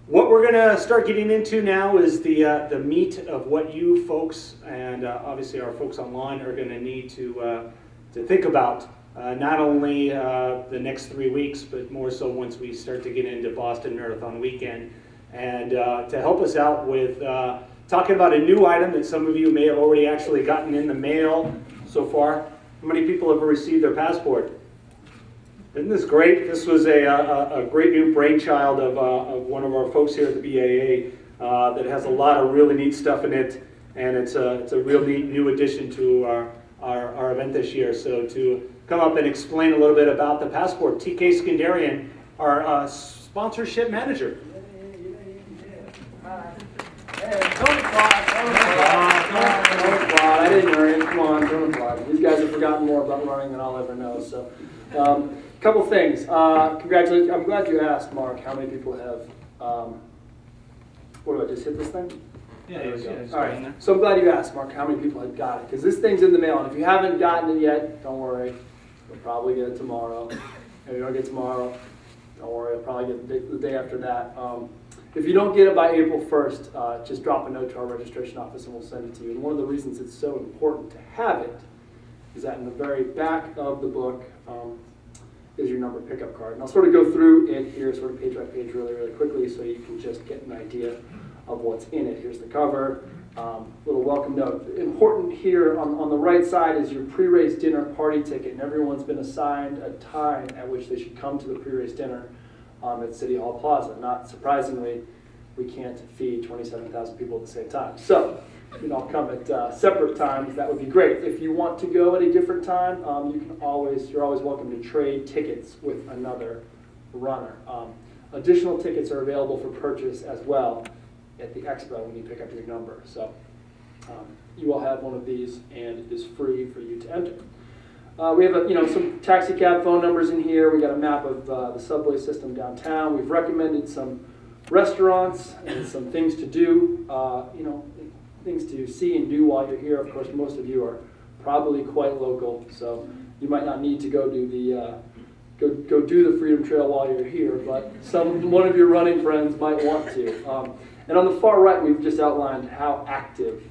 What we're going to start getting into now is the meat of what you folks and obviously our folks online are going to need to think about. Not only the next 3 weeks, but more so once we start to get into Boston Marathon weekend. And to help us out with talking about a new item that some of you may have already actually gotten in the mail so far. How many people have received their passport? Isn't this great? This was a great new brainchild of one of our folks here at the BAA that has a lot of really neat stuff in it, and it's a real neat new addition to our event this year. So to come up and explain a little bit about the passport, TK Skandarian, our sponsorship manager. Hey, don't applaud. I didn't worry. Come on, don't applaud. These guys have forgotten more about running than I'll ever know. So, couple things. Congratulations. I'm glad you asked, Mark, how many people have, what do I just hit this thing? Yeah, there we go. All right. So I'm glad you asked, Mark, how many people have got it. Because this thing's in the mail. And if you haven't gotten it yet, don't worry. You'll probably get it tomorrow. If you don't get it tomorrow, don't worry. You'll probably get it the day after that. If you don't get it by April 1st, just drop a note to our registration office and we'll send it to you. And one of the reasons it's so important to have it is that in the very back of the book is your number pickup card. And I'll sort of go through it here, sort of page by page really, really quickly so you can just get an idea of what's in it. Here's the cover, little welcome note. Important here on the right side is your pre-race dinner party ticket, and everyone's been assigned a time at which they should come to the pre-race dinner at City Hall Plaza. Not surprisingly, we can't feed 27,000 people at the same time. So, you can all come at separate times. That would be great. If you want to go at a different time, you're always welcome to trade tickets with another runner. Additional tickets are available for purchase as well at the expo when you pick up your number. So you will have one of these, and it is free for you to enter. We have some taxi cab phone numbers in here. We got a map of the subway system downtown. We've recommended some restaurants and some things to do. Things to see and do while you're here. Of course, most of you are probably quite local, so you might not need to go do the Freedom Trail while you're here, but one of your running friends might want to. And on the far right, we've just outlined how active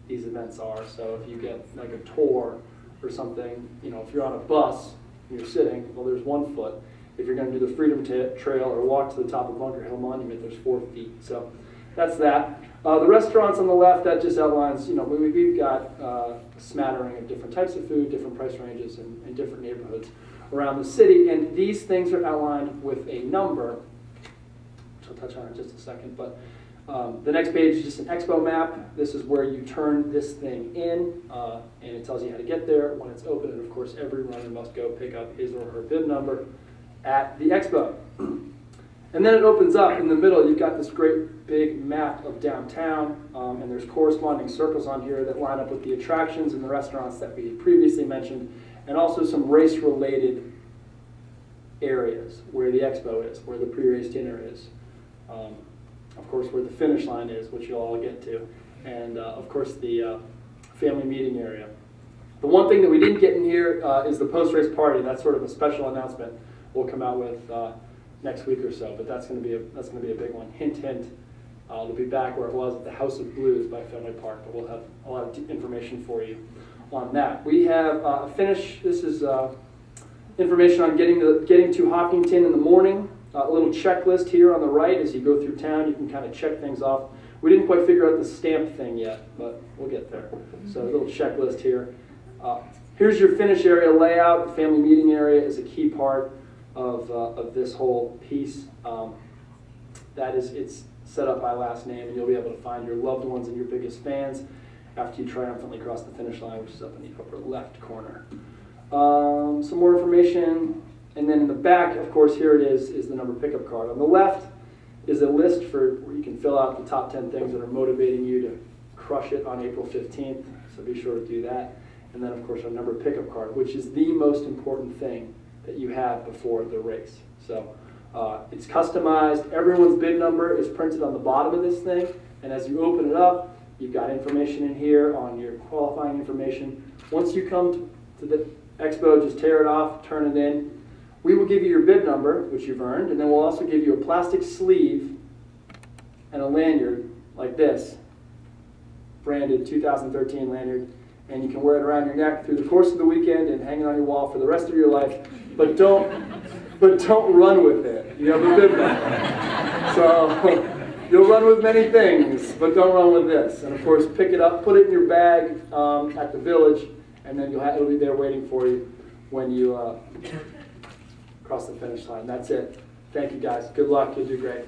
these events are. So if you get like a tour or something, if you're on a bus and you're sitting, well, there's 1 foot. If you're going to do the Freedom Trail or walk to the top of Bunker Hill Monument, there's 4 feet. So that's that. The restaurants on the left, that just outlines, we've got a smattering of different types of food, different price ranges, and different neighborhoods around the city. And these things are outlined with a number, which I'll touch on in just a second. But the next page is just an expo map. This is where you turn this thing in, and it tells you how to get there when it's open. And of course, every runner must go pick up his or her bib number at the expo. And then it opens up in the middle. You've got this great big map of downtown, and there's corresponding circles on here that line up with the attractions and the restaurants that we previously mentioned, and also some race-related areas where the expo is, where the pre-race dinner is, of course where the finish line is, which you'll all get to, and of course the family meeting area. The one thing that we didn't get in here is the post-race party. That's sort of a special announcement we'll come out with next week or so, but that's going to be a big one. Hint, hint. It'll be back where it was at the House of Blues by Fenway Park, but we'll have a lot of information for you on that. We have a finish. This is information on getting to Hopkinton in the morning. A little checklist here on the right as you go through town. You can kind of check things off. We didn't quite figure out the stamp thing yet, but we'll get there. So a little checklist here. Here's your finish area layout. The family meeting area is a key part of this whole piece. It's set up by last name, and you'll be able to find your loved ones and your biggest fans after you triumphantly cross the finish line, which is up in the upper left corner. Some more information, and then in the back, of course, here it is the number pickup card. On the left is a list where you can fill out the top 10 things that are motivating you to crush it on April 15th, so be sure to do that. And then, of course, our number pickup card, which is the most important thing that you have before the race. So it's customized. Everyone's bid number is printed on the bottom of this thing, and as you open it up, you've got information in here on your qualifying information. Once you come to the expo, just tear it off, turn it in. we will give you your bib number, which you've earned, and then we'll also give you a plastic sleeve and a lanyard like this, branded 2013 lanyard, and you can wear it around your neck through the course of the weekend and hang it on your wall for the rest of your life, but don't run with it. You have a bib number. So you'll run with many things, but don't run with this. And of course, pick it up, put it in your bag at the village, and then it'll be there waiting for you when you cross the finish line. That's it. Thank you, guys. Good luck. You'll do great.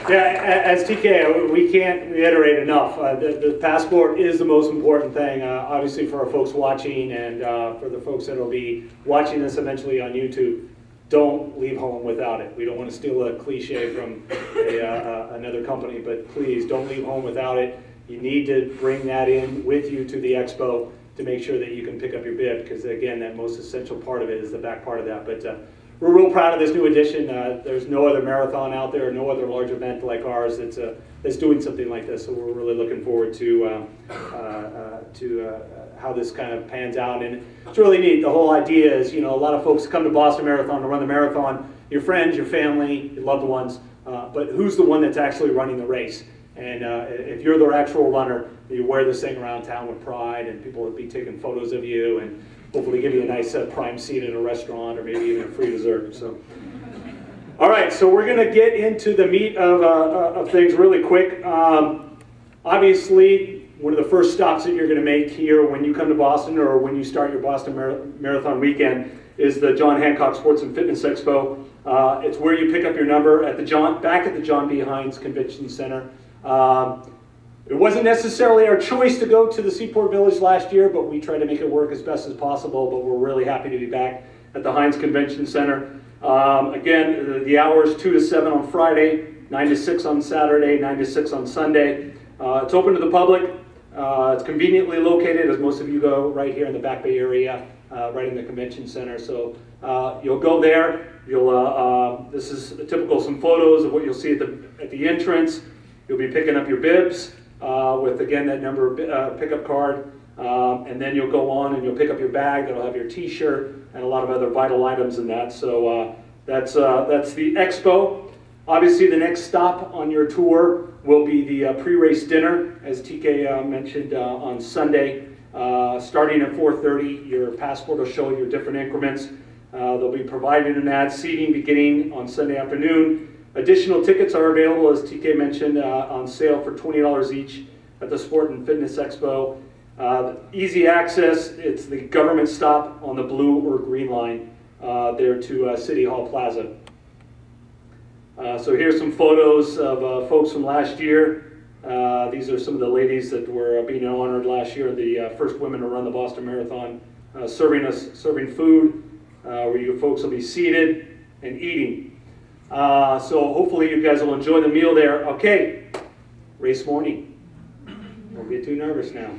Yeah, as TK, we can't reiterate enough. The passport is the most important thing, obviously for our folks watching and for the folks that will be watching this eventually on YouTube. Don't leave home without it. We don't want to steal a cliche from another company, but please don't leave home without it. You need to bring that in with you to the expo to make sure that you can pick up your bib, because again, that most essential part of it is the back part of that. But we're real proud of this new edition. There's no other marathon out there, no other large event like ours that's doing something like this. So we're really looking forward to how this kind of pans out. And it's really neat. The whole idea is, a lot of folks come to Boston Marathon to run the marathon. Your friends, your family, your loved ones. But who's the one that's actually running the race? And if you're the actual runner, you wear this thing around town with pride, and people will be taking photos of you and hopefully give you a nice prime seat at a restaurant or maybe even a free dessert. So, all right, so we're going to get into the meat of things really quick. Obviously, one of the first stops that you're going to make here when you come to Boston or when you start your Boston Marathon weekend is the John Hancock Sports and Fitness Expo. It's where you pick up your number at back at the John B. Hines Convention Center. It wasn't necessarily our choice to go to the Seaport Village last year, but we tried to make it work as best as possible, but we're really happy to be back at the Hines Convention Center. Again, the hours 2 to 7 on Friday, 9 to 6 on Saturday, 9 to 6 on Sunday. It's open to the public. It's conveniently located, as most of you go, right here in the Back Bay area, right in the convention center. So you'll go there. This is typical, some photos of what you'll see at the entrance. You'll be picking up your bibs with, again, that number pickup card. And then you'll go on and you'll pick up your bag that'll have your t-shirt and a lot of other vital items in that. So that's the expo. Obviously, the next stop on your tour will be the pre-race dinner, as TK mentioned, on Sunday. Starting at 4:30, your passport will show your different increments. They'll be provided in that. Seating beginning on Sunday afternoon. Additional tickets are available, as TK mentioned, on sale for $20 each at the Sport and Fitness Expo. Easy access. It's the government stop on the blue or green line there to City Hall Plaza. So here's some photos of folks from last year. These are some of the ladies that were being honored last year, the first women to run the Boston Marathon, serving food where you folks will be seated and eating. So hopefully you guys will enjoy the meal there. Okay, race morning. Don't get too nervous now.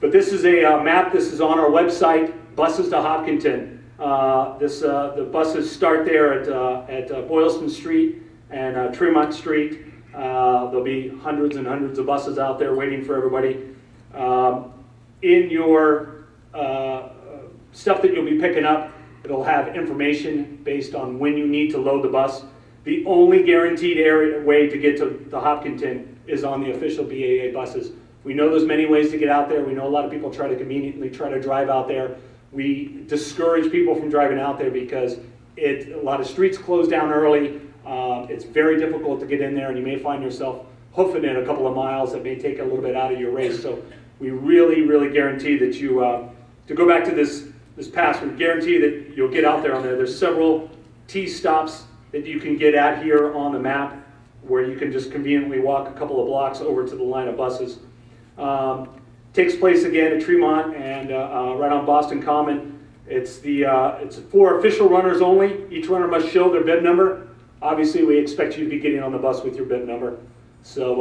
But this is a map. This is on our website, Buses to Hopkinton. The buses start there at Boylston Street and Tremont Street. There'll be hundreds and hundreds of buses out there waiting for everybody. In your stuff that you'll be picking up, it'll have information based on when you need to load the bus. The only guaranteed way to get to the Hopkinton is on the official BAA buses. We know there's many ways to get out there. We know a lot of people try to conveniently drive out there. We discourage people from driving out there because a lot of streets close down early. It's very difficult to get in there, and you may find yourself hoofing it a couple of miles that may take a little bit out of your race. So we really, really guarantee that you, to go back to this pass, we guarantee that you'll get out there on there. There's several T stops that you can get at here on the map where you can just conveniently walk a couple of blocks over to the line of buses. Takes place again at Tremont and right on Boston Common. It's for official runners only. Each runner must show their bib number. Obviously, we expect you to be getting on the bus with your bib number. So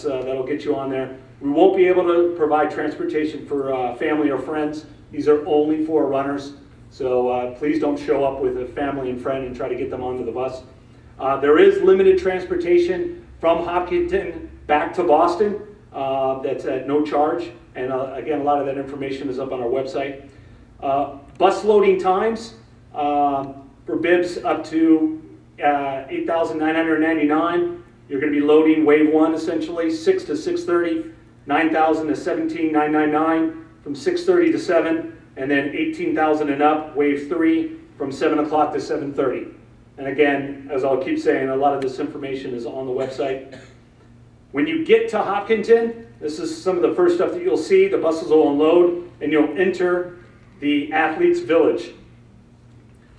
that'll get you on there. We won't be able to provide transportation for family or friends. These are only for runners. So please don't show up with a family and friend and try to get them onto the bus. There is limited transportation from Hopkinton back to Boston. That's at no charge. And again, a lot of that information is up on our website. Bus loading times for bibs up to 8,999. You're going to be loading wave 1 essentially, 6 to 6:30, 9,000 to 17,999 from 6:30 to 7, and then 18,000 and up, wave 3 from 7 o'clock to 7:30. And again, as I'll keep saying, a lot of this information is on the website. When you get to Hopkinton, this is some of the first stuff that you'll see. The buses will unload and you'll enter the Athletes Village.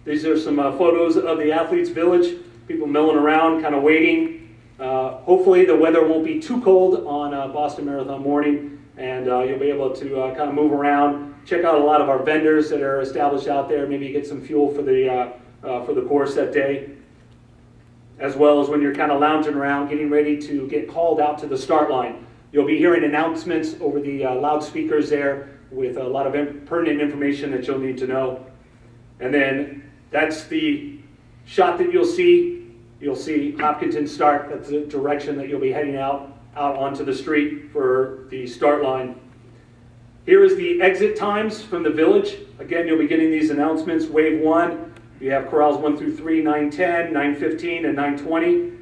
These are some photos of the Athletes Village, people milling around, kind of waiting. Hopefully the weather won't be too cold on Boston Marathon morning, and you'll be able to kind of move around, check out a lot of our vendors that are established out there, maybe get some fuel for the course that day, as well as when you're kind of lounging around, getting ready to get called out to the start line. You'll be hearing announcements over the loudspeakers there with a lot of pertinent information that you'll need to know. And then that's the shot that you'll see. You'll see Hopkinton start. That's the direction that you'll be heading out onto the street for the start line. Here is the exit times from the village. Again, you'll be getting these announcements. Wave 1, we have corrals 1 through 3, 9:10, 9:15, and 9:20.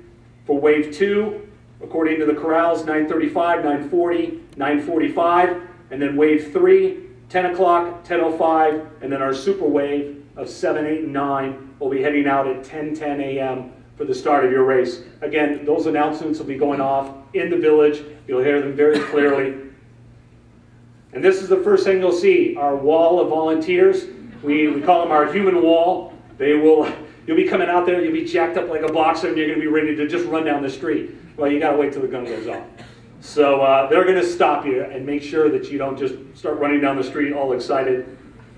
For wave 2, according to the corrals, 9:35, 9:40, 9:45, and then wave 3, 10 o'clock, 10:05, and then our super wave of 7, 8, and 9 will be heading out at 10:10 a.m. for the start of your race. Again, those announcements will be going off in the village. You'll hear them very clearly. And this is the first thing you'll see, our wall of volunteers. We call them our human wall. You'll be coming out there, you'll be jacked up like a boxer, and you're going to be ready to just run down the street. Well, you got to wait till the gun goes off. So they're going to stop you and make sure that you don't just start running down the street all excited.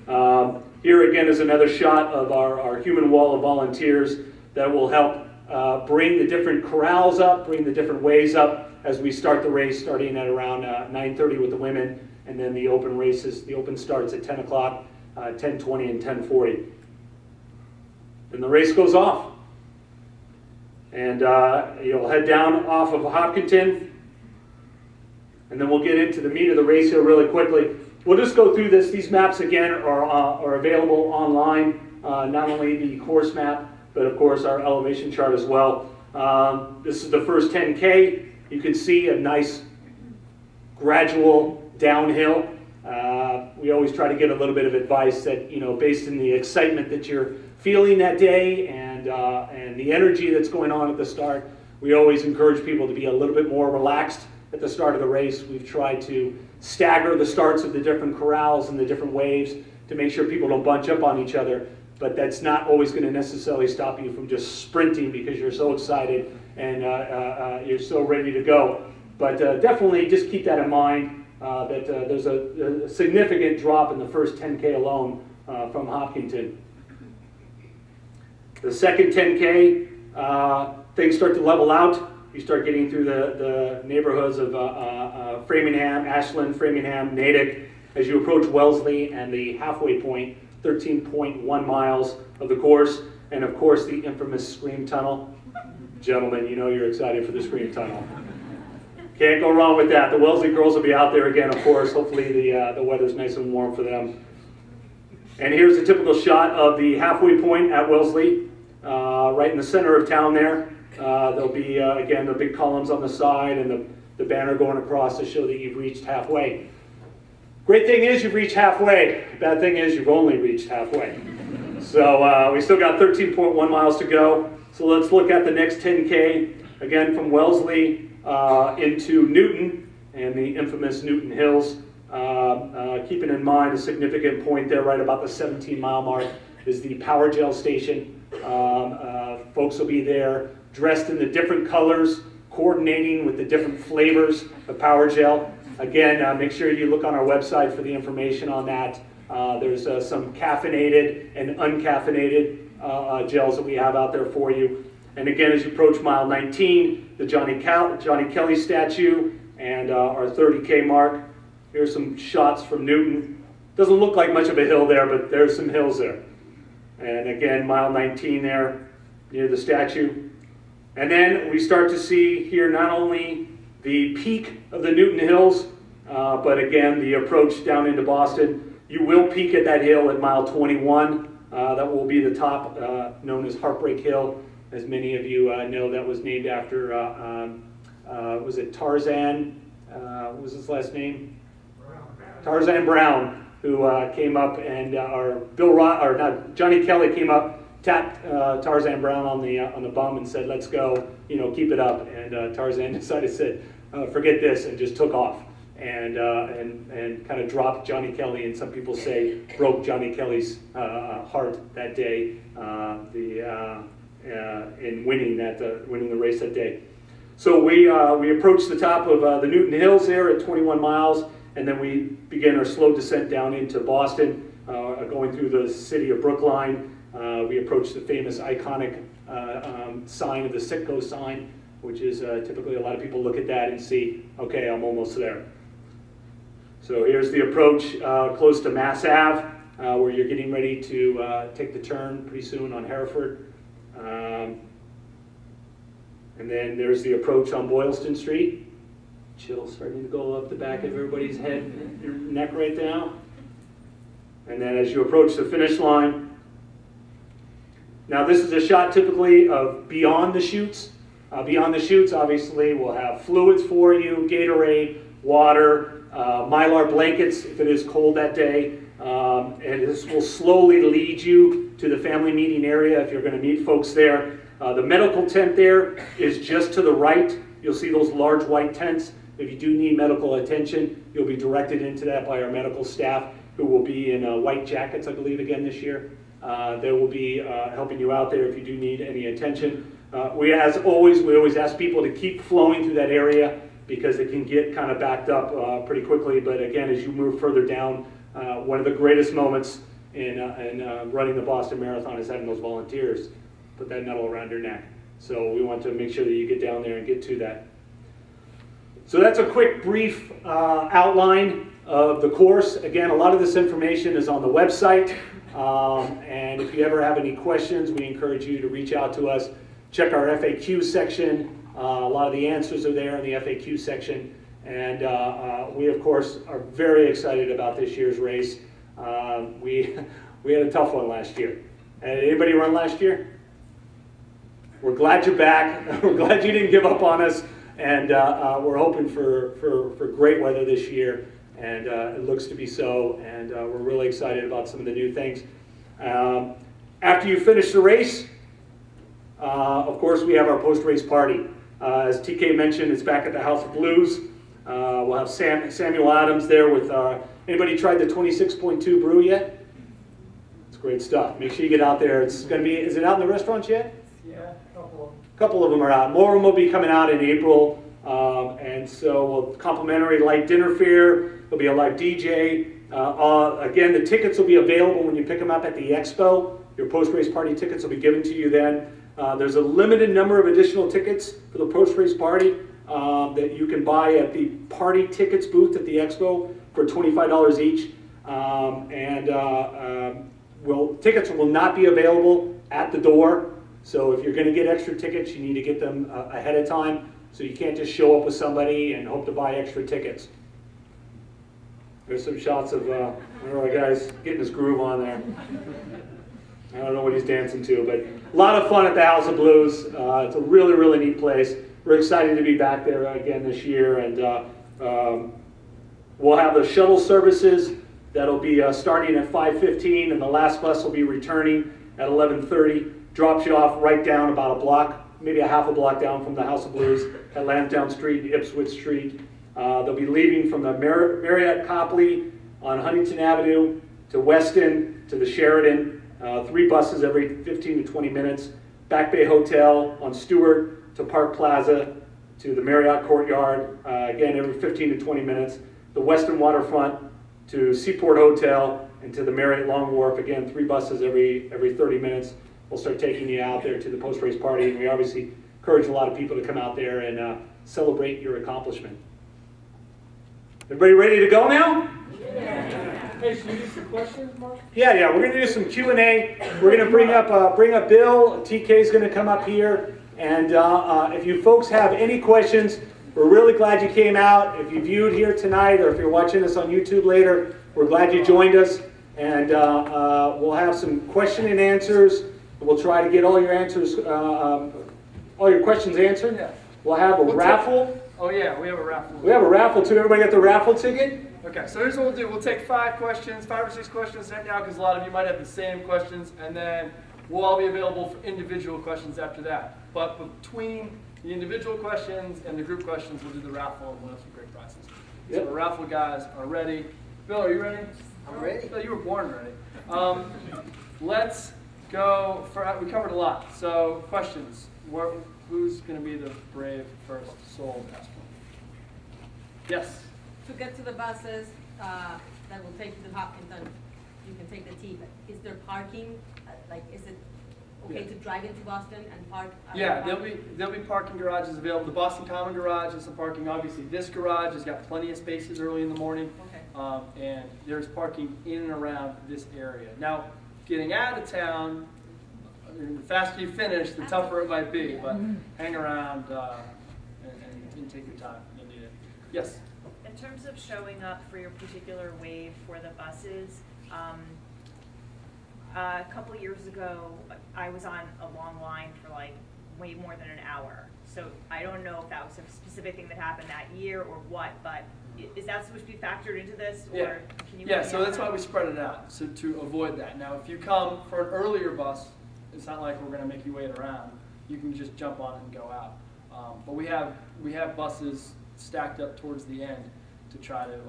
Here again is another shot of our human wall of volunteers that will help bring the different corrals up, bring the different ways up as we start the race, starting at around 9:30 with the women, and then the open races. The open starts at 10 o'clock, 10:20, and 10:40. And the race goes off. And you'll head down off of Hopkinton, and then we'll get into the meat of the race here really quickly. We'll just go through this. These maps, again, are available online, not only the course map, but of course our elevation chart as well. This is the first 10K. You can see a nice gradual downhill. We always try to get a little bit of advice that, based in the excitement that you're feeling that day and the energy that's going on at the start, we always encourage people to be a little bit more relaxed at the start of the race. We've tried to stagger the starts of the different corrals and the different waves to make sure people don't bunch up on each other. But that's not always going to necessarily stop you from just sprinting because you're so excited and you're so ready to go. But definitely just keep that in mind, that there's a significant drop in the first 10K alone from Hopkinton. The second 10K, things start to level out. You start getting through the neighborhoods of Framingham, Ashland, Framingham, Natick, as you approach Wellesley and the halfway point, 13.1 miles of the course, and of course the infamous Scream Tunnel. Gentlemen, you know you're excited for the Scream Tunnel. Can't go wrong with that. The Wellesley girls will be out there again, of course. Hopefully the weather's nice and warm for them. And here's a typical shot of the halfway point at Wellesley, right in the center of town there. There'll be, again, the big columns on the side and the banner going across to show that you've reached halfway. Great thing is you've reached halfway. Bad thing is you've only reached halfway. So we still got 13.1 miles to go. So let's look at the next 10K, again from Wellesley into Newton and the infamous Newton Hills. Keeping in mind a significant point there right about the 17-mile mark is the Power Gel station. Folks will be there dressed in the different colors, coordinating with the different flavors of Power Gel. Again, make sure you look on our website for the information on that. There's some caffeinated and uncaffeinated gels that we have out there for you. And again, as you approach mile 19, the Johnny Kelly statue and our 30K mark. Here's some shots from Newton. Doesn't look like much of a hill there, but there's some hills there. And again, mile 19 there near the statue. And then we start to see here not only the peak of the Newton Hills, But again, the approach down into Boston, you will peak at that hill at mile 21. That will be the top, known as Heartbreak Hill. As many of you know, that was named after, was it Tarzan? What was his last name? Tarzan Brown, who came up and, Johnny Kelly came up, tapped Tarzan Brown on the bum and said, "Let's go, keep it up." And Tarzan said, "Forget this," and just took off. And kind of dropped Johnny Kelly, and some people say broke Johnny Kelly's heart that day in winning the race that day. So we approached the top of the Newton Hills there at 21 miles, and then we began our slow descent down into Boston, going through the city of Brookline. We approached the famous iconic sign of the Citgo sign, which is typically a lot of people look at that and see, okay, I'm almost there. So here's the approach close to Mass Ave, where you're getting ready to take the turn pretty soon on Hereford. And then there's the approach on Boylston Street. Chill starting to go up the back of everybody's head, your neck right now. And then as you approach the finish line. Now this is a shot typically of beyond the chutes. Beyond the chutes, obviously, we'll have fluids for you, Gatorade, water, Mylar blankets if it is cold that day, and this will slowly lead you to the family meeting area if you're going to meet folks there. The medical tent there is just to the right. You'll see those large white tents. If you do need medical attention, you'll be directed into that by our medical staff, who will be in white jackets, I believe, again this year. They will be helping you out there if you do need any attention. We always ask people to keep flowing through that area, because it can get kind of backed up pretty quickly. But again, as you move further down, one of the greatest moments in running the Boston Marathon is having those volunteers put that medal around your neck. So we want to make sure that you get down there and get to that. So that's a quick, brief outline of the course. Again, a lot of this information is on the website. And if you ever have any questions, we encourage you to reach out to us. Check our FAQ section. A lot of the answers are there in the FAQ section, and we of course are very excited about this year's race. We had a tough one last year. Anybody run last year? We're glad you're back. We're glad you didn't give up on us, and we're hoping for great weather this year, and it looks to be so. And we're really excited about some of the new things. After you finish the race, of course, we have our post-race party. As TK mentioned, it's back at the House of Blues. We'll have Samuel Adams there with, anybody tried the 26.2 brew yet? It's great stuff. Make sure you get out there. It's going to be, is it out in the restaurants yet? Yeah, a couple of them. A couple of them are out. More of them will be coming out in April. And so we'll complimentary light dinner fare. There'll be a live DJ. Again, the tickets will be available when you pick them up at the expo. Your post-race party tickets will be given to you then. There's a limited number of additional tickets for the post-race party that you can buy at the party tickets booth at the expo for $25 each. Tickets will not be available at the door. So if you're going to get extra tickets, you need to get them ahead of time. So you can't just show up with somebody and hope to buy extra tickets. There's some shots of one of our guys getting his groove on there. I don't know what he's dancing to, but a lot of fun at the House of Blues. It's a really, really neat place. We're excited to be back there again this year, and we'll have the shuttle services that'll be starting at 5:15, and the last bus will be returning at 11:30. Drops you off right down about a block, maybe a half a block down from the House of Blues at Lansdowne Street, Ipswich Street. They'll be leaving from the Marriott Copley on Huntington Avenue to Weston to the Sheridan. 3 buses every 15 to 20 minutes. Back Bay Hotel on Stewart to Park Plaza to the Marriott Courtyard, again every 15 to 20 minutes. The Western Waterfront to Seaport Hotel and to the Marriott Long Wharf, again 3 buses every 30 minutes. We'll start taking you out there to the post-race party, and we obviously encourage a lot of people to come out there and celebrate your accomplishment. Everybody ready to go now? Yeah. Hey, should we do some questions, Mark? Yeah, we're going to do some Q&A. We're going to bring up Bill. TK is going to come up here. And if you folks have any questions, We're really glad you came out. If you viewed here tonight or if you're watching us on YouTube later, we're glad you joined us. And we'll have some question and answers. We'll try to get all your answers, all your questions answered. Yeah. We'll have a raffle. Oh yeah, we have a raffle. We have a raffle too. Everybody got the raffle ticket? Okay, so here's what we'll do. We'll take 5 or 6 questions right now because a lot of you might have the same questions, and then we'll all be available for individual questions after that. But between the individual questions and the group questions, we'll do the raffle and we'll have some great prizes. Yep. So the raffle guys are ready. Bill, are you ready? I'm ready. Bill, you were born ready. Let's go for, we covered a lot. So questions. Who's going to be the brave first soul to ask one? Yes. To get to the buses that will take you to Hopkinton, you can take the T, but is there parking? Like, is it okay to drive into Boston and park? Yeah, there'll be parking garages available. The Boston Common Garage has some parking. Obviously, this garage has got plenty of spaces early in the morning, Okay. and there's parking in and around this area. Now, getting out of town, the faster you finish, the tougher it might be. But hang around and take your time. You'll need it. Yes. In terms of showing up for your particular wave for the buses, a couple years ago, I was on a long line for like way more than an hour. So I don't know if that was a specific thing that happened that year or what, but is that supposed to be factored into this? Or Yeah. Can you Yeah, so that's why we spread it out, so to avoid that. Now, if you come for an earlier bus, it's not like we're going to make you wait around. You can just jump on it and go out. But we have buses stacked up towards the end to try to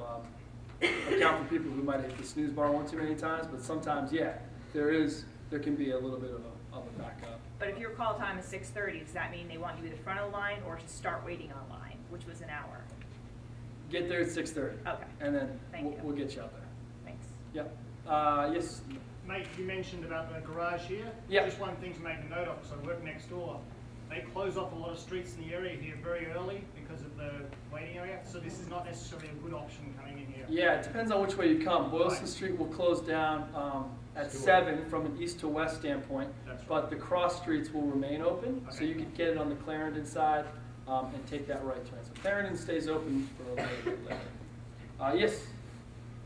account for people who might hit the snooze bar one too many times. But sometimes, yeah, there can be a little bit of a backup. But if your call time is 6:30, does that mean they want you at the front of the line or to start waiting on line, which was an hour? Get there at 6:30. Okay. And then Thank you. we'll get you out there. Thanks. Yep. Yes. Mate, you mentioned about the garage here. Yeah. Just one thing to make a note of, because I work next door. They close off a lot of streets in the area here very early because of the waiting area. So this is not necessarily a good option coming in here. Yeah, it depends on which way you come. Boylston Right. Street will close down at 7 from an east to west standpoint, That's but the cross streets will remain open, so Okay. you could get it on the Clarendon side and take that right turn. So Clarendon stays open for a little bit later. Yes?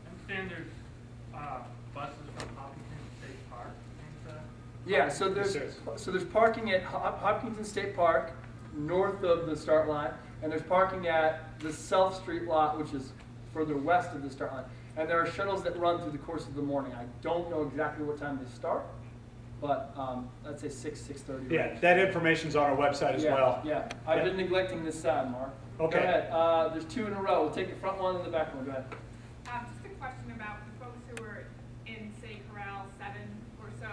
I understand there's buses from Hopkinton State Park. Yeah, so there's parking at Hopkinton State Park, north of the start line, and there's parking at the South Street lot, which is further west of the start line. And there are shuttles that run through the course of the morning. I don't know exactly what time they start, but let's say 6:30. Yeah, that information's on our website as well. Yeah, I've been neglecting this side, Mark. Okay. Go ahead. There's 2 in a row. We'll take the front one and the back one. Go ahead. Just a question about the folks who were in, say, Corral 7 or so.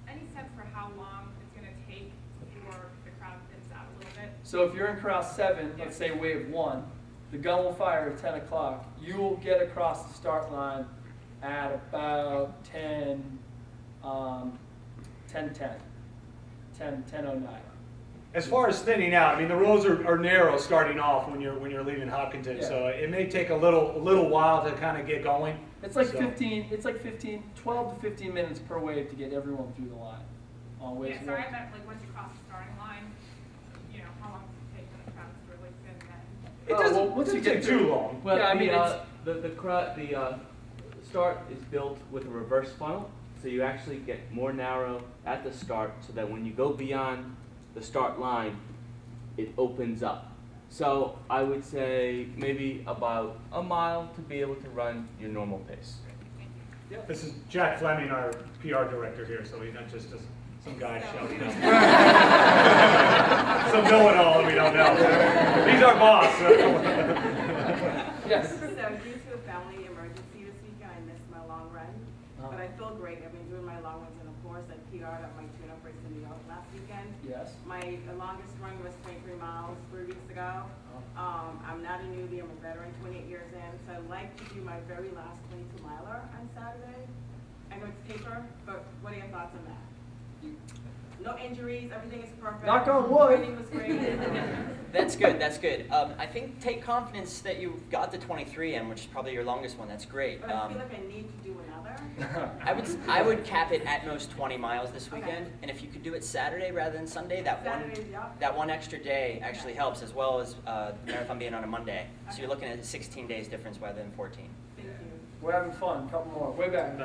Any sense for how long it's going to take for the crowd thins out a little bit? So if you're in corral 7, let's say wave 1, the gun will fire at 10 o'clock. You will get across the start line at about 10:09. As far as thinning out, I mean, the roads are narrow starting off when you're leaving Hopkinton, Yeah. so it may take a little while to kind of get going. It's like So- 12 to 15 minutes per wave to get everyone through the line on waves Yeah, sorry, 1. I meant like once you cross the starting line, you know, how long does it take when the crowd's really thin then? It Oh, doesn't, well, once it you doesn't get take too through- long. Well, Yeah, I mean, the start is built with a reverse funnel, so you actually get more narrow at the start, so that when you go beyond the start line, it opens up. So I would say maybe about a mile to be able to run your normal pace. This is Jack Fleming, our PR director here, so he's not just some guy shouting out. Some know-it-all that we don't know. He's our boss. Yes. So due to a family emergency this weekend, I missed my long run, but I feel great. I've been doing my long runs, and of course, I PR'd at my tune-up race in New York last weekend. Yes. My longest run was 23 miles 3 weeks ago. I'm not a newbie, I'm a veteran, 28 years in, so I'd like to do my very last 22-miler on Saturday. I know it's paper, but what are your thoughts on that? No injuries, everything is perfect. Knock on wood. Training was great. That's good, that's good. I think take confidence that you got the 23 in, which is probably your longest one. That's great. But I feel like I need to do another. I would cap it at most 20 miles this weekend, Okay. and if you could do it Saturday rather than Sunday, Saturdays, yeah. that one extra day actually helps, as well as the marathon being on a Monday. So you're looking at a 16 days difference rather than 14. Thank you. We're having fun. Couple more. Way back.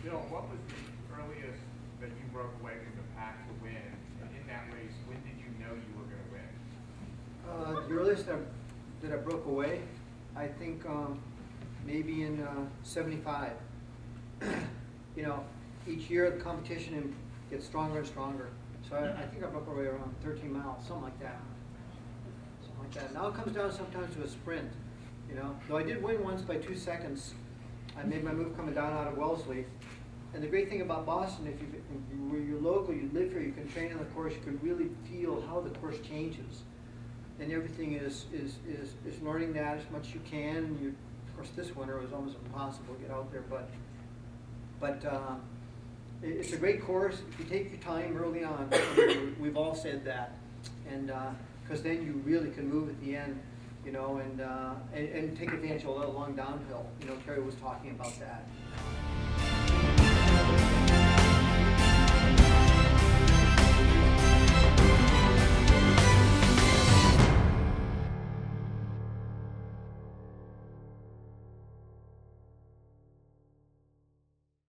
Bill, what was the earliest that you broke away from the pack to win? And in that race, when did you know you were going to win? The earliest that I broke away, I think maybe in '75. You know, each year the competition gets stronger and stronger. So I think I broke away around 13 miles, something like that. Something like that. Now it comes down sometimes to a sprint. You know, though I did win once by 2 seconds. I made my move coming down out of Wellesley. And the great thing about Boston, if you're local, you live here, you can train on the course, you can really feel how the course changes. And everything is learning that as much as you can. Of course, this winter it was almost impossible to get out there, but it's a great course if you take your time early on. We've all said that, and because then you really can move at the end, you know, and take advantage of a long downhill. You know, Terry was talking about that.